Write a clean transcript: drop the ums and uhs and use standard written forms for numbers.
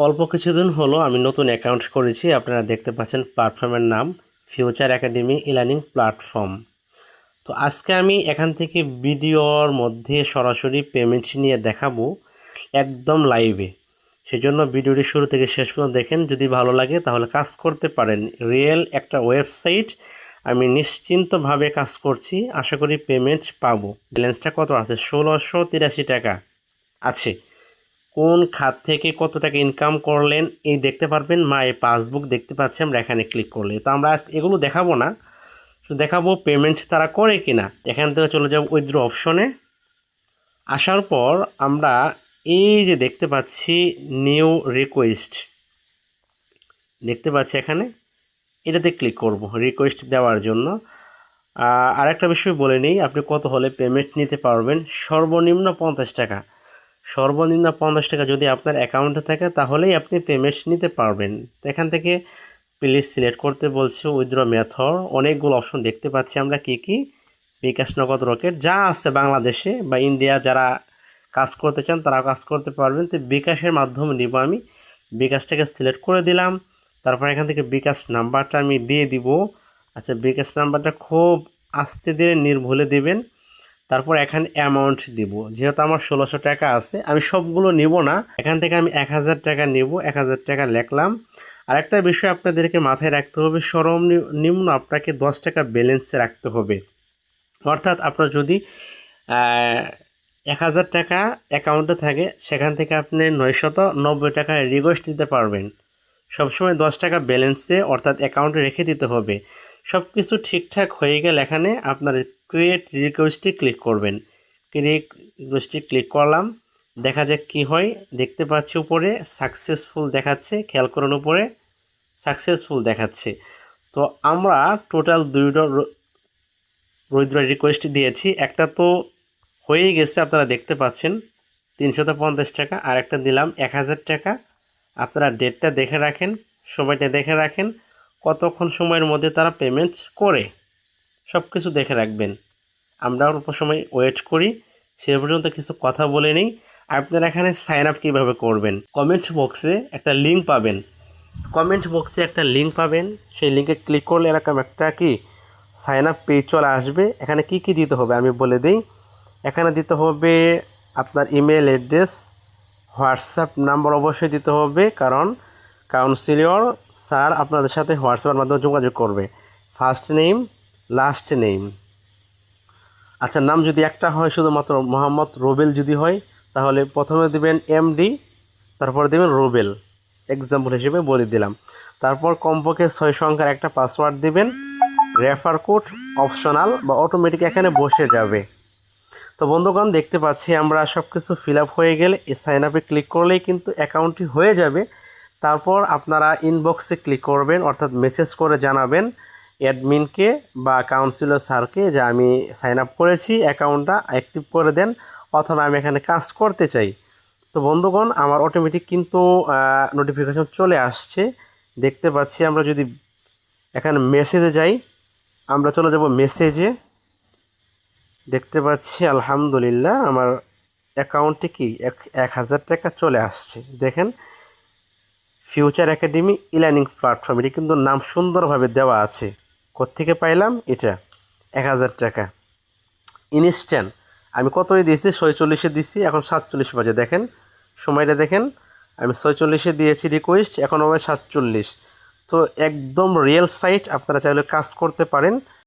অল্প কিছুদিন হলো আমি নতুন অ্যাকাউন্ট করেছি। আপনারা দেখতে পাচ্ছেন প্ল্যাটফর্মের নাম ফিউচার একাডেমি ই-লার্নিং প্ল্যাটফর্ম। তো আজকে আমি এখান থেকে ভিডিওর মধ্যে সরাসরি পেমেন্ট নিয়ে দেখাবো একদম লাইভে। সেজন্য ভিডিওটি শুরু থেকে শেষ পর্যন্ত দেখেন, যদি ভালো লাগে তাহলে কাজ করতে পারেন। রিয়েল একটা ওয়েবসাইট, আমি নিশ্চিন্তভাবে কাজ করছি, আশা করি পেমেন্ট পাবো। ব্যালেন্সটা কত আছে? 1683 টাকা আছে। কোন খাত থেকে কত টাকা ইনকাম করলেন এই দেখতে পারবেন। মাই পাসবুক দেখতে পাচ্ছি আমরা এখানে ক্লিক করলে। তো আমরা এগুলো দেখাবো না, শুধু দেখাবো পেমেন্ট তারা করে কিনা। এখান থেকে চলে যাব উইথড্র অপশনে। আসার পর আমরা এই যে দেখতে পাচ্ছি নিউ রিকোয়েস্ট দেখতে পাচ্ছি, এখানে এটাতে ক্লিক করব রিকোয়েস্ট দেওয়ার জন্য। আরেকটা বিষয় বলে নিই, আপনি কত হলে পেমেন্ট নিতে পারবেন। সর্বনিম্ন 50 টাকা। সর্বনিম্ন 50 টাকা যদি আপনার অ্যাকাউন্টে থাকে তাহলেই আপনি পেমেন্ট নিতে পারবেন। তো এখান থেকে প্লিজ সিলেক্ট করতে বলছে উইথড্র মেথড। অনেকগুলো অপশন দেখতে পাচ্ছি আমরা, কি বিকাশ, নগদ, রকেট যা আছে বাংলাদেশে বা ইন্ডিয়া যারা কাজ করতে চান তারা কাজ করতে পারবেন। তো বিকাশের মাধ্যমে নিব আমি। বিকাশটাকে সিলেক্ট করে দিলাম। তারপর এখান থেকে বিকাশ নাম্বারটা আমি দিয়ে দিব। আচ্ছা, বিকাশ নাম্বারটা খুব আস্তে ধীরে নির্ভুলে দিবেন। তারপর এখানে অ্যামাউন্ট দিব। যেহেতু আমার 1600 টাকা আছে, আমি সবগুলো নিব না, এখান থেকে আমি 1000 টাকা নিব। 1000 টাকা লিখলাম। আরেকটা বিষয় আপনাদেরকে মাথায় রাখতে হবে, সর্বনিম্ন আপনাকে 10 টাকা ব্যালেন্সে রাখতে হবে। অর্থাৎ আপনার যদি 1000 টাকা অ্যাকাউন্টে থাকে, সেখান থেকে আপনি 990 টাকা রিকোয়েস্ট দিতে পারবেন। সবসময় 10 টাকা ব্যালেন্সে অর্থাৎ অ্যাকাউন্টে রেখে দিতে হবে। সব কিছু ঠিকঠাক হয়ে গেলে এখানে আপনার ক্রিয়েট রিকোয়েস্টে ক্লিক করবেন। ক্রিয়েট রিকোয়েস্টে ক্লিক করলাম, দেখা যাক কি হয়। দেখতে পাচ্ছি উপরে সাকসেসফুল দেখাচ্ছে, খেয়াল করুন উপরে সাকসেসফুল দেখাচ্ছে। তো আমরা টোটাল দুইটা উইথড্র রিকোয়েস্ট দিয়েছি। একটা তো হয়েই গেছে, আপনারা দেখতে পাচ্ছেন 350 টাকা। আর একটা দিলাম 1000 টাকা। আপনারা ডেটটা দেখে রাখেন, সময়টা দেখে রাখেন, কতক্ষণ সময়ের মধ্যে তারা পেমেন্ট করে, সব কিছু দেখে রাখবেন। আমরা অল্প সময় ওয়েট করি, সে পর্যন্ত কিছু কথা বলে নিই। আপনারা এখানে সাইন আপ কীভাবে করবেন, কমেন্ট বক্সে একটা লিঙ্ক পাবেন। সেই লিঙ্কে ক্লিক করলে এরকম একটা সাইন আপ পেজ চলে আসবে। এখানে কি দিতে হবে আমি বলে দিই। এখানে দিতে হবে আপনার ইমেল অ্যাড্রেস, হোয়াটসঅ্যাপ নাম্বার অবশ্যই দিতে হবে, কারণ কাউন্সিলর স্যার আপনাদের সাথে হোয়াটসঅ্যাপের মাধ্যমে যোগাযোগ করবে। First name, last name. আচ্ছা, নাম যদি একটা হয়, শুধুমাত্র মোহাম্মদ রুবেল যদি হয়, তাহলে প্রথমে দেবেন এমডি, তারপর দেবেন রুবেল, এক্সাম্পল হিসেবে বলে দিলাম। তারপর কমপক্ষে 6 সংখ্যার একটা পাসওয়ার্ড দিবেন। রেফার কোড অপশনাল বা অটোমেটিক এখানে বসে যাবে। তো বন্ধুগণ, দেখতে পাচ্ছি আমরা সব কিছু ফিল আপ হয়ে গেলে এই সাইন আপে ক্লিক করলেই কিন্তু অ্যাকাউন্টটি হয়ে যাবে। তারপর আপনারা ইনবক্সে ক্লিক করবেন, অর্থাৎ মেসেজ করে জানাবেন অ্যাডমিনকে বা কাউন্সিলর স্যারকে যে আমি সাইন আপ করেছি, অ্যাকাউন্টটা অ্যাক্টিভ করে দেন, অথবা আমি এখানে কাজ করতে চাই। তো বন্ধুগণ, আমার অটোমেটিক কিন্তু নোটিফিকেশন চলে আসছে, দেখতে পাচ্ছি। আমরা যদি এখানে মেসেজে যাই, আমরা চলে যাব মেসেজে। দেখতে পাচ্ছি আলহামদুলিল্লাহ আমার অ্যাকাউন্টে 1000 টাকা চলে আসছে। দেখেন, ফিউচার একাডেমি ই-লার্নিং প্ল্যাটফর্ম, এটি কিন্তু নাম সুন্দরভাবে দেওয়া আছে। কোত্থেকে পাইলাম এটা? 1000 টাকা ইনস্ট্যান্ট। আমি কতই দিয়েছি? 46-এ দিয়েছি, এখন 47 বাজে। দেখেন সময়টা দেখেন, আমি 46-এ দিয়েছি রিকোয়েস্ট, এখন হবে 47। তো একদম রিয়েল সাইট, আপনারা চাইলে কাজ করতে পারেন।